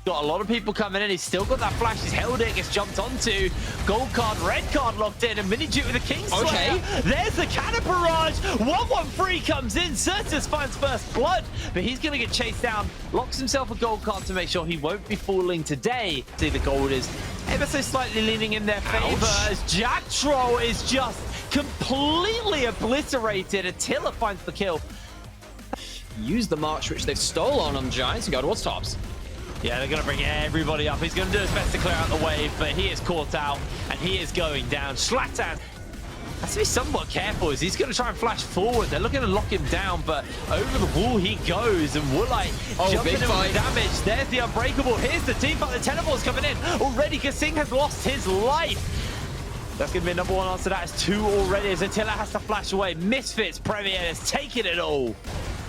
Got a lot of people coming in. He's still got that flash. He's held it. Gets jumped onto. Gold card, red card locked in. And Mini Duke with the Kingslayer. Okay. There's the cannon barrage. 1-1-3 comes in. Certus finds first blood, but he's going to get chased down. Locks himself a gold card to make sure he won't be falling today. See, the gold is ever so slightly leaning in their favor as Jack Troll is just completely obliterated. Attila finds the kill. Use the march which they've stolen on Giants and go towards tops. Yeah, they're going to bring everybody up. He's going to do his best to clear out the wave, but he is caught out, and he is going down. Zlatan has to be somewhat careful as he's going to try and flash forward. They're looking to lock him down, but over the wall he goes, and Woolite jumping in with damage. There's the Unbreakable. Here's the team fight. The teleport's coming in. Already, Kasing has lost his life. That's going to be a number one answer. That is 2 already, as Attila has to flash away. Misfits Premier has taken it all.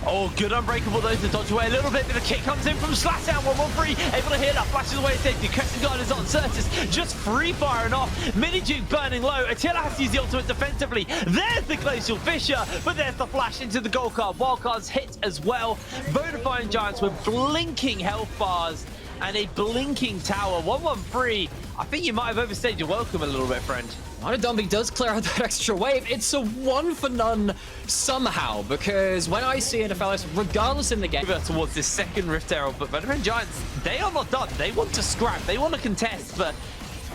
Oh, good Unbreakable though to dodge away a little bit, but the kick comes in from Zlatan. 1-1-3, able to hit that, flashes away his safety. Crescent Guard is on. Certus just free firing off. Mini Duke burning low. Attila has to use the ultimate defensively. There's the Glacial Fissure, but there's the flash into the gold card. Wild cards hit as well. Vodafone Giants with blinking health bars and a blinking tower. 1-1-3. I think you might have overstayed your welcome a little bit, friend. Dumping does clear out that extra wave. It's a 1 for none somehow, because when I see NFLs, regardless in the game, towards this second Rift Herald, but Vodafone Giants, they are not done. They want to scrap, they want to contest, but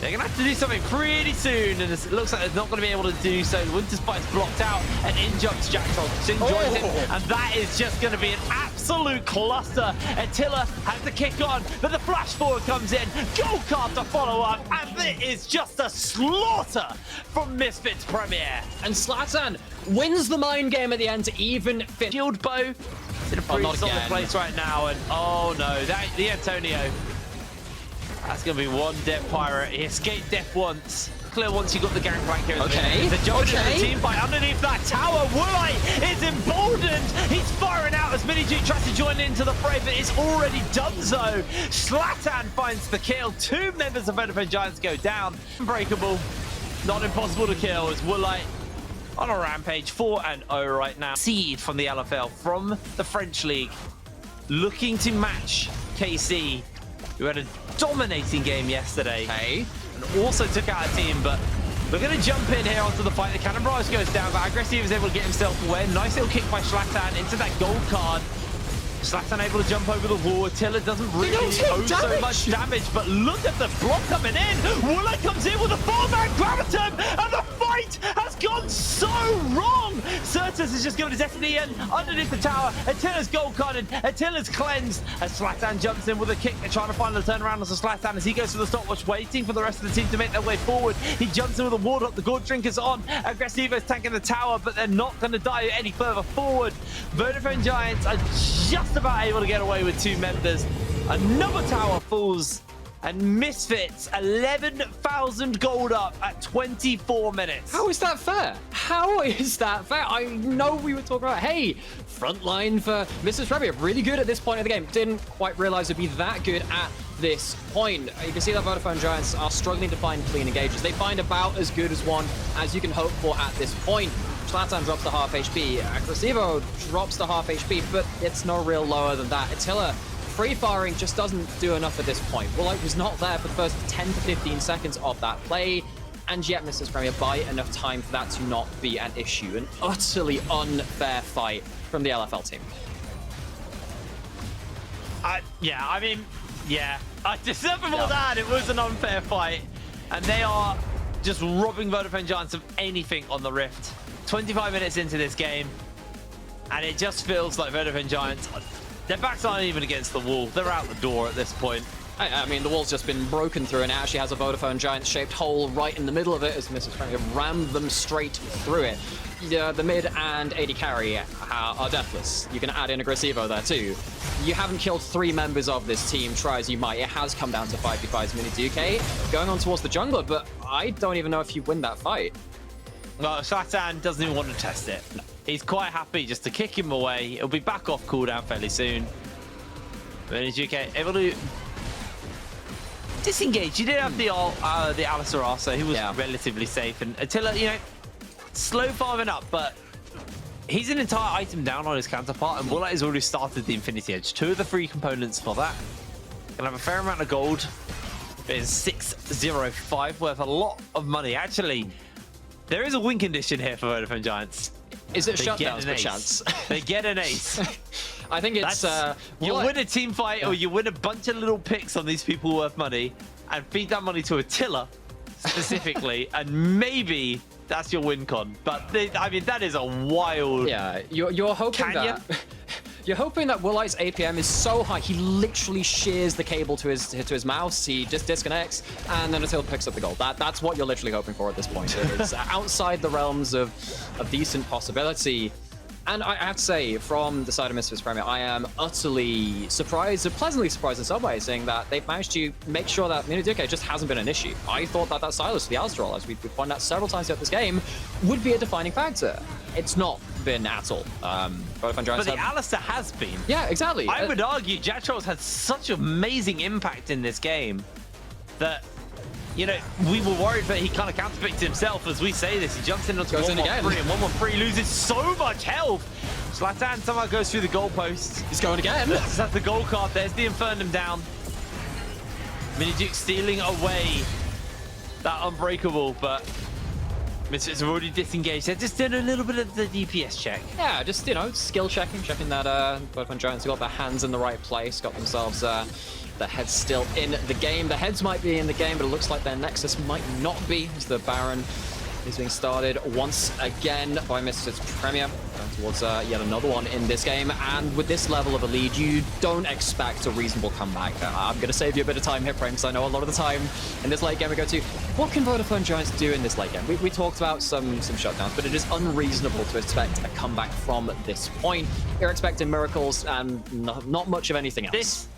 they're going to have to do something pretty soon, and it looks like they're not going to be able to do so. Winter Spike's blocked out, and in jumps Jack Troll. Sing joins him, and that is just going to be an absolute cluster. Attila has the kick on, but the flash forward comes in. Gold card to follow up, and it is just a slaughter from Misfits Premier. And Zlatan wins the mind game at the end to even fit. Shield bow. It's in a pretty solid place right now, and oh no, the Antonio. That's going to be one dead pirate. He escaped death once. Clear once you got the gangplank here. Okay. The jump into the team fight underneath that tower. Woolite is emboldened. He's firing out as Mini Duke tries to join into the fray, but it's already done so. Zlatan finds the kill. 2 members of Vodafone Giants go down. Unbreakable. Not impossible to kill as Woolite on a rampage. 4-0 right now. Seed from the LFL, from the French League, looking to match KC, who had a dominating game yesterday, and also took out a team, but we're going to jump in here onto the fight. The Cannon Barrage goes down, but Aggressive is able to get himself away. Nice little kick by Zlatan into that gold card. Zlatan able to jump over the wall. Attila doesn't really owe so much damage, but look at the block coming in. Woolite comes in with a 4-man Graviton, and the fight has gone so wrong. Certus is just going to Destiny in underneath the tower. Attila's gold carded. Attila's cleansed as Zlatan jumps in with a kick and trying to find the turnaround as Zlatan as he goes to the stopwatch, waiting for the rest of the team to make their way forward. He jumps in with a ward up. The Gourd Drinker's on. Aggressivo's tanking the tower, but they're not going to die any further forward. Vodafone Giants are just about able to get away with 2 members. Another tower falls, and Misfits 11,000 gold up at 24 minutes. How is that fair? How is that fair? I know we were talking about, hey, frontline for Mrs. Premier, really good at this point of the game. Didn't quite realize it'd be that good at this point. You can see that Vodafone Giants are struggling to find clean engages. They find about as good as one as you can hope for at this point. Zlatan drops to half HP. Aggressivo drops to half HP, but it's no real lower than that. Attila free firing just doesn't do enough at this point. Woolite was not there for the first 10 to 15 seconds of that play, and yet Mrs. Premier buy enough time for that to not be an issue. An utterly unfair fight from the LFL team. Yeah, I mean, yeah. Deserve of all that, it was an unfair fight, and they are just robbing Vodafone Giants of anything on the Rift. 25 minutes into this game, and it just feels like Vodafone Giants, their backs aren't even against the wall. They're out the door at this point. I mean, the wall's just been broken through, and it actually has a Vodafone Giants-shaped hole right in the middle of it as Mrs. Premier rammed them straight through it. The mid and AD carry are deathless. You can add in Aggressivo there too. You haven't killed 3 members of this team, try as you might. It has come down to 5v5's Mini Duke going on towards the jungler, but I don't even know if you win that fight. Well, Zlatan doesn't even want to test it. He's quite happy just to kick him away. It'll be back off cooldown fairly soon. Mini Duke able to disengage. You did have the Alistair Arso, who was relatively safe, and Attila, you know, slow farming up, but he's an entire item down on his counterpart, and Woolite has already started the Infinity Edge. 2 of the 3 components for that. Gonna have a fair amount of gold. It's 605, worth a lot of money. Actually, there is a win condition here for Vodafone Giants. Is it shutdowns per chance? They get an ace. I think it's you win a team fight, or you win a bunch of little picks on these people worth money, and feed that money to Attila specifically, and maybe that's your win con. But I mean, that is a wild. Yeah, you're hoping that. You're hoping that Woolite's APM is so high, he literally shears the cable to his mouse, he just disconnects, and then Attila picks up the gold. That's what you're literally hoping for at this point. It's outside the realms of decent possibility. And I have to say, from the side of Misfits Premier, I am utterly surprised, or pleasantly surprised in some ways, saying that they've managed to make sure that Miniduke just hasn't been an issue. I thought that Silas for the Alstrol, as we've pointed out several times throughout this game, would be a defining factor. It's not been at all. But the Alistair has been. Yeah, exactly. I would argue Jack Charles had such amazing impact in this game that, you know, we were worried that he kind of counterpicked himself as we say this. He jumps in onto 1-1-3 and 1-1-3, loses so much health. Zlatan somehow goes through the goalposts. He's going again. That's the goal card. There's the Infernum down. Miniduke stealing away that Unbreakable, but Misfits have already disengaged. They're just doing a little bit of the DPS check. Yeah, just, you know, skill checking that Vodafone Giants got their hands in the right place, got themselves their heads still in the game. The heads might be in the game, but it looks like their Nexus might not be, as the Baron is being started once again by Misfits Premier. Down towards yet another one in this game. And with this level of a lead, you don't expect a reasonable comeback. I'm going to save you a bit of time here, Prem, because I know a lot of the time in this late game we go to, what can Vodafone Giants do in this late game? We talked about some shutdowns, but it is unreasonable to expect a comeback from this point. You're expecting miracles and not much of anything else.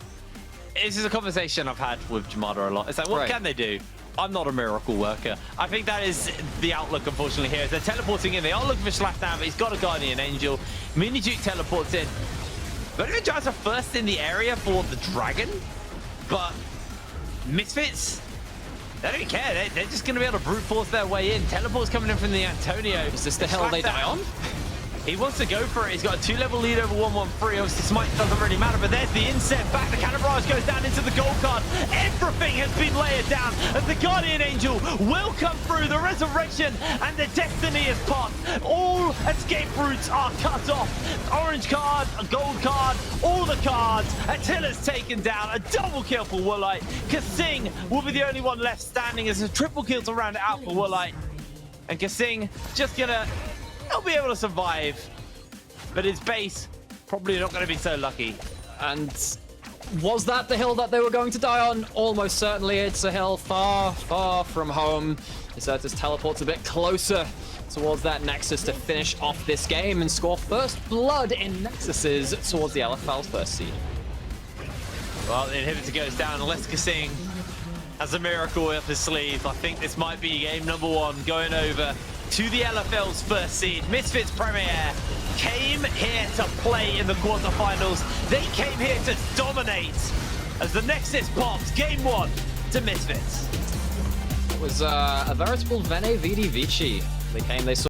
This is a conversation I've had with Jamada a lot. It's like, what can they do? I'm not a miracle worker. I think that is the outlook, unfortunately, here. They're teleporting in. They are looking for Zlatan, but he's got a Guardian Angel. Miniduke teleports in. Vodafone Giants are first in the area for the Dragon, but Misfits, they don't care. They're just going to be able to brute force their way in. Teleport's coming in from the Antonio. Is this the hill they die on? He wants to go for it. He's got a 2-level lead over 1-1-3. Obviously, Smite doesn't really matter, but there's the inset back. The Cannon Barrage goes down into the gold card. Everything has been layered down as the Guardian Angel will come through. The Resurrection and the Destiny is popped. All escape routes are cut off. Orange card, a gold card, all the cards. Attila's taken down. A double kill for Woolite. Kasing will be the only one left standing as a triple kill to round it out for Woolite. And Kasing just gonna... he'll be able to survive, but his base probably not going to be so lucky. And was that the hill that they were going to die on? Almost certainly it's a hill far, far from home. Desertus teleports a bit closer towards that Nexus to finish off this game and score first blood in Nexuses towards the LFL's first seed. Well, the inhibitor goes down unless Kasing has a miracle up his sleeve. I think this might be game number one going over to the LFL's first seed. Misfits Premier came here to play in the quarterfinals. They came here to dominate as the Nexus pops game one to Misfits. It was a veritable Vene Vidi Vici. They saw